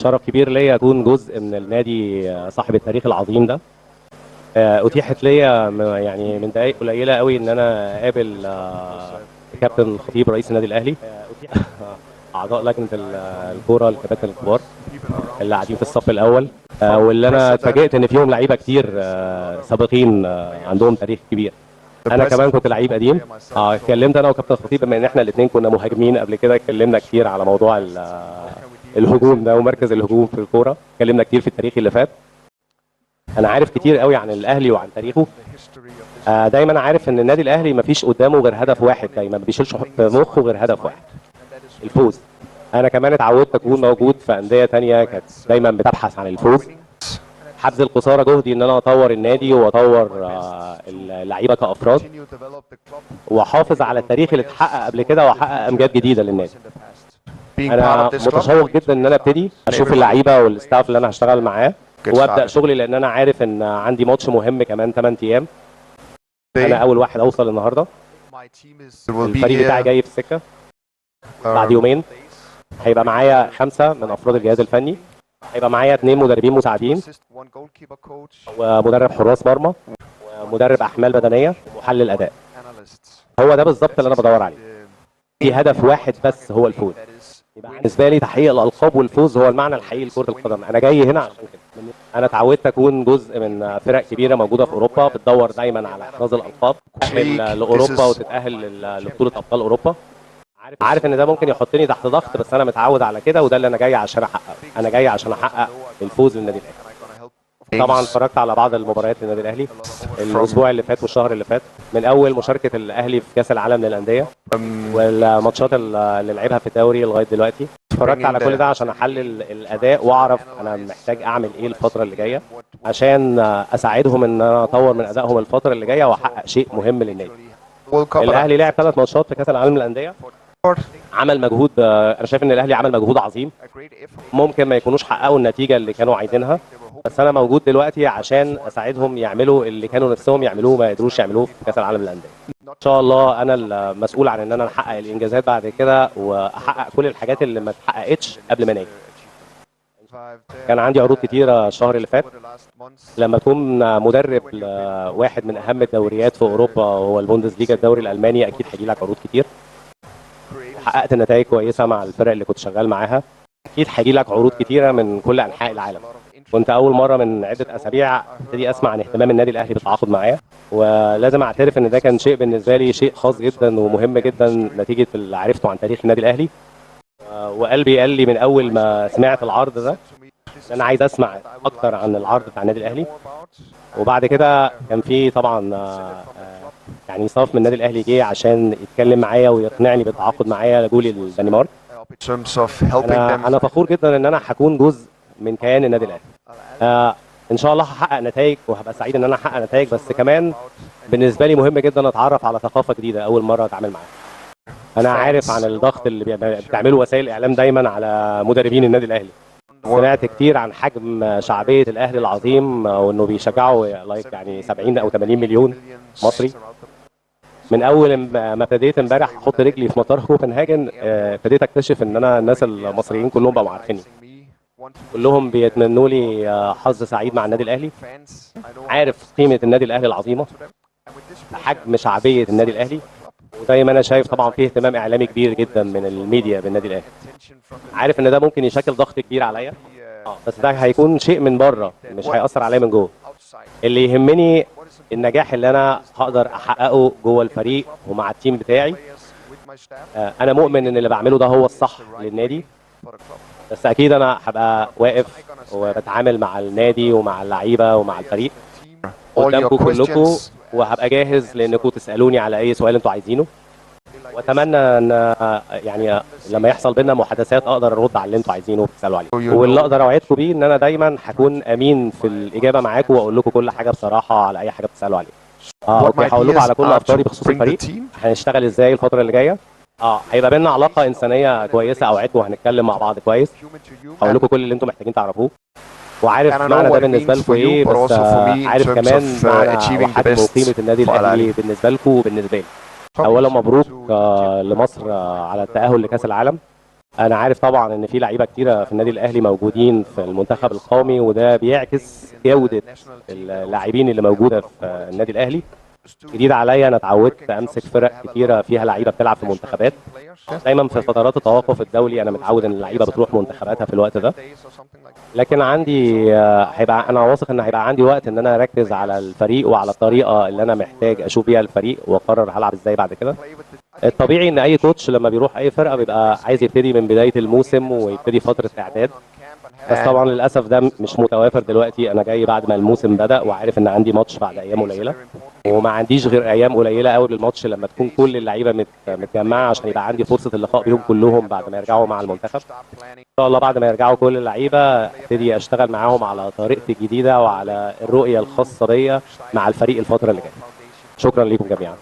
شرف كبير ليا اكون جزء من النادي صاحب التاريخ العظيم ده. اتيحت ليا يعني من دقائق قليله قوي ان انا اقابل كابتن الخطيب رئيس النادي الاهلي، اعضاء لجنه الكوره الكباتن الكبار اللي قاعدين في الصف الاول، واللي انا اتفاجئت ان فيهم لعيبه كتير سابقين عندهم تاريخ كبير. انا كمان كنت لعيب قديم. اتكلمت انا وكابتن الخطيب بما ان احنا الاثنين كنا مهاجمين قبل كده، اتكلمنا كتير على موضوع الهجوم ده ومركز الهجوم في الكوره، اتكلمنا كتير في التاريخ اللي فات. انا عارف كتير قوي عن الاهلي وعن تاريخه. دايما عارف ان النادي الاهلي مفيش قدامه غير هدف واحد، دايما ما بيشيلش في مخه غير هدف واحد، الفوز. انا كمان اتعودت اكون موجود في انديه ثانيه كانت دايما بتبحث عن الفوز. حبذ القصارى جهدي ان انا اطور النادي واطور اللعيبه كافراد، واحافظ على التاريخ اللي اتحقق قبل كده واحقق امجاد جديده للنادي. انا متشوق جدا ان انا ابتدي اشوف اللعيبه والستاف اللي انا هشتغل معاه وابدا شغلي، لان انا عارف ان عندي ماتش مهم كمان 8 ايام. انا اول واحد اوصل النهارده، الفريق بتاعي جاي في السكه بعد يومين. هيبقى معايا 5 من افراد الجهاز الفني، هيبقى معايا 2 مدربين مساعدين ومدرب حراس مرمى ومدرب احمال بدنيه ومحلل اداء. هو ده بالظبط اللي انا بدور عليه، في هدف واحد بس هو الفوز. يبقى بالنسبه لي تحقيق الالقاب والفوز هو المعنى الحقيقي لكره القدم. انا جاي هنا عشان كده. انا اتعودت اكون جزء من فرق كبيره موجوده في اوروبا بتدور دايما على احراز الالقاب، تتاهل لاوروبا وتتاهل لبطوله ابطال اوروبا. عارف ان ده ممكن يحطني تحت ضغط، بس انا متعود على كده وده اللي انا جاي عشان احققه. انا جاي عشان احقق الفوز للنادي الاهلي. طبعا اتفرجت على بعض المباريات للنادي الاهلي الاسبوع اللي فات والشهر اللي فات، من اول مشاركه الاهلي في كاس العالم للانديه والماتشات اللي لعبها في الدوري لغايه دلوقتي. اتفرجت على كل ده عشان احلل الاداء واعرف انا محتاج اعمل ايه الفتره اللي جايه عشان اساعدهم ان انا اطور من ادائهم الفتره اللي جايه واحقق شيء مهم للنادي. الاهلي لعب 3 ماتشات في كاس العالم للانديه، عمل مجهود. انا شايف ان الاهلي عمل مجهود عظيم. ممكن ما يكونوش حققوا النتيجه اللي كانوا عايزينها، بس انا موجود دلوقتي عشان اساعدهم يعملوا اللي كانوا نفسهم يعملوه ما قدروش يعملوه في كاس العالم للانديه. ان شاء الله انا المسؤول عن ان انا احقق الانجازات بعد كده واحقق كل الحاجات اللي ما اتحققتش قبل ما ناجي. كان عندي عروض كتيره الشهر اللي فات. لما تكون مدرب واحد من اهم الدوريات في اوروبا هو البوندسليجا الدوري الالماني، اكيد هيجي لك عروض كتير. حققت نتائج كويسه مع الفرق اللي كنت شغال معاها، اكيد هيجي لك عروض كتيره من كل انحاء العالم. كنت اول مره من عده اسابيع ابتدي اسمع عن اهتمام النادي الاهلي بالتعاقد معايا، ولازم اعترف ان ده كان شيء بالنسبه لي شيء خاص جدا ومهم جدا نتيجه اللي عرفته عن تاريخ النادي الاهلي. وقلبي قال لي من اول ما سمعت العرض ده ان انا عايز اسمع اكتر عن العرض بتاع النادي الاهلي. وبعد كده كان في طبعا يعني صاف من النادي الاهلي جه عشان يتكلم معايا ويقنعني بالتعاقد معايا لجولي الدنمارك. انا فخور جدا ان انا هكون جزء من كيان النادي الاهلي. ان شاء الله هحقق نتائج وهبقى سعيد ان انا احقق نتائج، بس كمان بالنسبه لي مهم جدا اتعرف على ثقافه جديده اول مره اتعامل معاها. انا عارف عن الضغط اللي بتعمله وسائل الاعلام دايما على مدربين النادي الاهلي. سمعت كتير عن حجم شعبيه الاهلي العظيم وانه بيشجعوا يعني 70 او 80 مليون مصري. من اول ما ابتديت امبارح احط رجلي في مطار كوبنهاجن ابتديت اكتشف ان انا الناس المصريين كلهم بقوا عارفيني، كلهم بيتمنوا لي حظ سعيد مع النادي الاهلي. عارف قيمه النادي الاهلي العظيمه، حجم شعبيه النادي الاهلي، وزي ما انا شايف طبعا فيه اهتمام اعلامي كبير جدا من الميديا بالنادي الاهلي. عارف ان ده ممكن يشكل ضغط كبير عليا، بس ده هيكون شيء من بره مش هيأثر عليا من جوه. اللي يهمني النجاح اللي انا هقدر احققه جوه الفريق ومع التيم بتاعي. انا مؤمن ان اللي بعمله ده هو الصح للنادي، بس اكيد انا هبقى واقف وبتعامل مع النادي ومع اللعيبه ومع الفريق قدامكم كلكم، وهبقى جاهز لانكم تسالوني على اي سؤال انتوا عايزينه. واتمنى ان يعني لما يحصل بينا محادثات اقدر ارد على اللي انتوا عايزينه وبتسالوا عليه. واللي اقدر اوعدكم بيه ان انا دايما هكون امين في الاجابه معاكم واقول لكم كل حاجه بصراحه على اي حاجه بتسالوا عليها. اوكي، هقول لكم على كل افكاري بخصوص الفريق، هنشتغل ازاي الفتره اللي جايه. هيبقى بينا علاقه انسانيه كويسه، اوعدكم وهنتكلم مع بعض كويس. هقول لكم كل اللي انتم محتاجين تعرفوه، وعارف معنى ده بالنسبه لكم ايه، بس عارف كمان معنى وحجم وقيمه النادي الاهلي بالنسبه لكم وبالنسبه لي. اولا مبروك لمصر على التاهل لكاس العالم. انا عارف طبعا ان في لعيبه كتيره في النادي الاهلي موجودين في المنتخب القومي، وده بيعكس جوده اللاعبين اللي موجوده في النادي الاهلي. جديد عليا، انا اتعودت امسك فرق كتيره فيها لعيبه بتلعب في منتخبات. دايما في فترات التوقف الدولي انا متعود ان اللعيبه بتروح منتخباتها في الوقت ده. لكن عندي هيبقى انا واثق ان هيبقى عندي وقت ان انا اركز على الفريق وعلى الطريقه اللي انا محتاج اشوف بيها الفريق واقرر هلعب ازاي بعد كده. الطبيعي ان اي كوتش لما بيروح اي فرقه بيبقى عايز يبتدي من بدايه الموسم ويبتدي فتره اعداد. بس طبعا للاسف ده مش متوافر دلوقتي. انا جاي بعد ما الموسم بدا وعارف ان عندي ماتش بعد ايام قليله، وما عنديش غير ايام قليله قوي للماتش لما تكون كل اللعيبه متجمعه عشان يبقى عندي فرصه اللقاء بيهم كلهم بعد ما يرجعوا مع المنتخب. ان شاء الله بعد ما يرجعوا كل اللعيبه ابتدي اشتغل معاهم على طريقتي الجديده وعلى الرؤيه الخاصه بيا مع الفريق الفتره اللي جايه. شكرا لكم جميعا.